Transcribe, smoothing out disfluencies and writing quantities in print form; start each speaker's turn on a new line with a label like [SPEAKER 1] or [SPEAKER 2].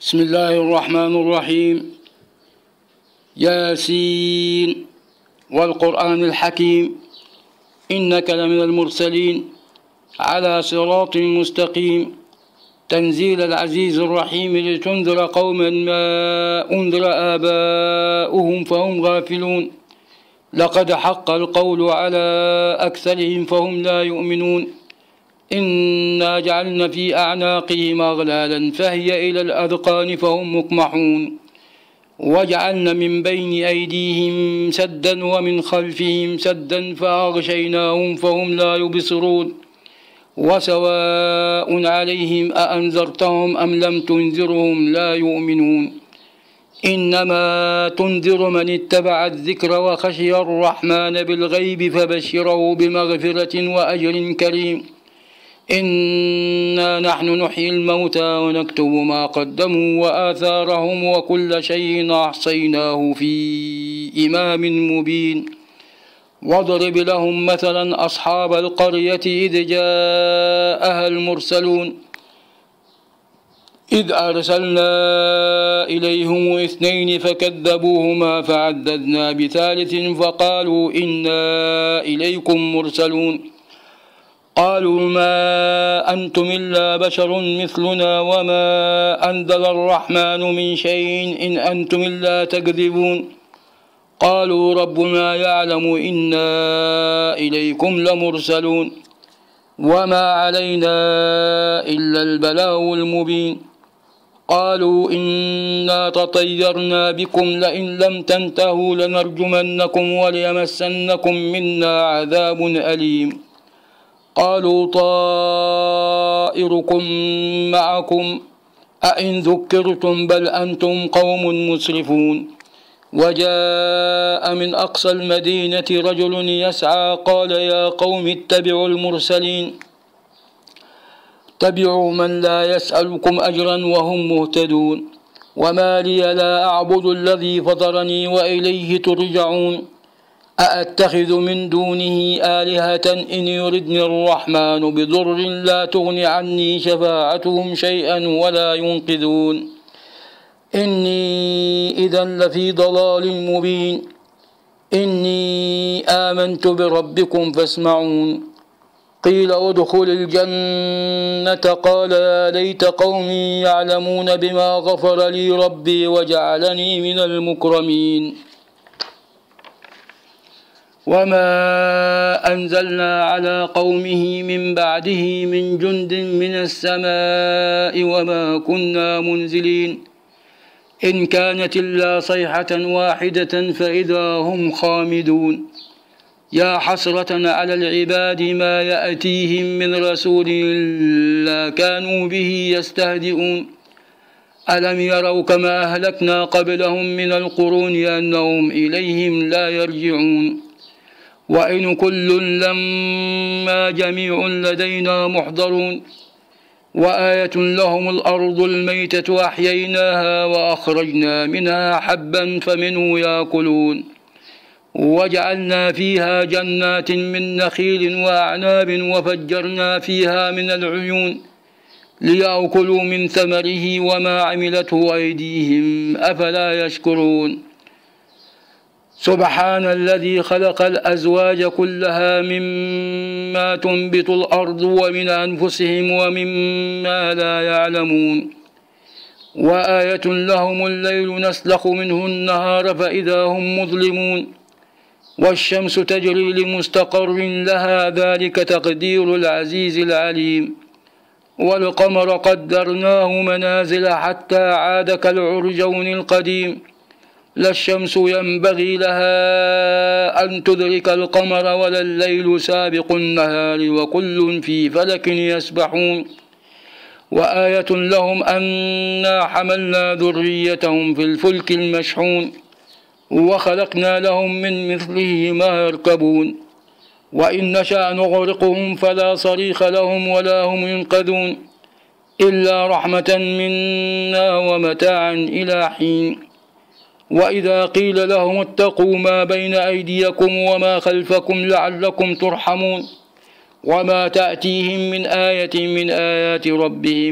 [SPEAKER 1] بسم الله الرحمن الرحيم. ياسين والقرآن الحكيم إنك لمن المرسلين على صراط مستقيم تنزيل العزيز الرحيم لتنذر قوما ما أنذر آباؤهم فهم غافلون لقد حق القول على أكثرهم فهم لا يؤمنون إنا جعلنا في أعناقهم أغلالا فهي إلى الأذقان فهم مقمحون وجعلنا من بين أيديهم سدا ومن خلفهم سدا فأغشيناهم فهم لا يبصرون وسواء عليهم أأنذرتهم أم لم تنذرهم لا يؤمنون إنما تنذر من اتبع الذكر وخشي الرحمن بالغيب فبشره بمغفرة وأجر كريم. إنا نحن نحيي الموتى ونكتب ما قدموا وآثارهم وكل شيء أحصيناه في إمام مبين. واضرب لهم مثلا أصحاب القرية إذ جاءها المرسلون إذ أرسلنا إليهم 2 فكذبوهما فعددنا بثالث فقالوا إنا إليكم مرسلون قالوا ما أنتم إلا بشر مثلنا وما أنزل الرحمن من شيء إن أنتم إلا تكذبون قالوا ربنا يعلم إنا إليكم لمرسلون وما علينا إلا البلاغ المبين. قالوا إنا تطيرنا بكم لئن لم تنتهوا لنرجمنكم وليمسنكم منا عذاب أليم. قالوا طائركم معكم أئن ذكرتم بل أنتم قوم مسرفون. وجاء من أقصى المدينة رجل يسعى قال يا قوم اتبعوا المرسلين اتبعوا من لا يسألكم أجرا وهم مهتدون وما لي لا أعبد الذي فطرني وإليه ترجعون أأتخذ من دونه آلهة إن يردني الرحمن بضر لا تغن عني شفاعتهم شيئا ولا ينقذون إني إذا لفي ضلال مبين. إني آمنت بربكم فاسمعون. قيل ادخل الجنة قال يا ليت قومي يعلمون بما غفر لي ربي وجعلني من المكرمين. وما أنزلنا على قومه من بعده من جند من السماء وما كنا منزلين إن كانت إلا صيحة واحدة فإذا هم خامدون. يا حسرة على العباد ما يأتيهم من رسول إلا كانوا به يستهزئون ألم يروا كما أهلكنا قبلهم من القرون أنهم إليهم لا يرجعون وإن كل لما جميع لدينا محضرون. وآية لهم الأرض الميتة أحييناها وأخرجنا منها حبا فمنه يأكلون وجعلنا فيها جنات من نخيل وأعناب وفجرنا فيها من العيون ليأكلوا من ثمره وما عملته أيديهم أفلا يشكرون. سبحان الذي خلق الأزواج كلها مما تنبت الأرض ومن أنفسهم ومما لا يعلمون. وآية لهم الليل نسلخ منه النهار فإذا هم مظلمون والشمس تجري لمستقر لها ذلك تقدير العزيز العليم. والقمر قدرناه منازل حتى عاد كالعرجون القديم لا الشمس ينبغي لها أن تدرك القمر ولا الليل سابق النهار وكل في فلك يسبحون. وآية لهم أنا حملنا ذريتهم في الفلك المشحون وخلقنا لهم من مثله ما يركبون وإن نشأ نغرقهم فلا صريخ لهم ولا هم ينقذون إلا رحمة منا ومتاعا إلى حين. وإذا قيل لهم اتقوا ما بين أيديكم وما خلفكم لعلكم ترحمون وما تأتيهم من آية من آيات ربهم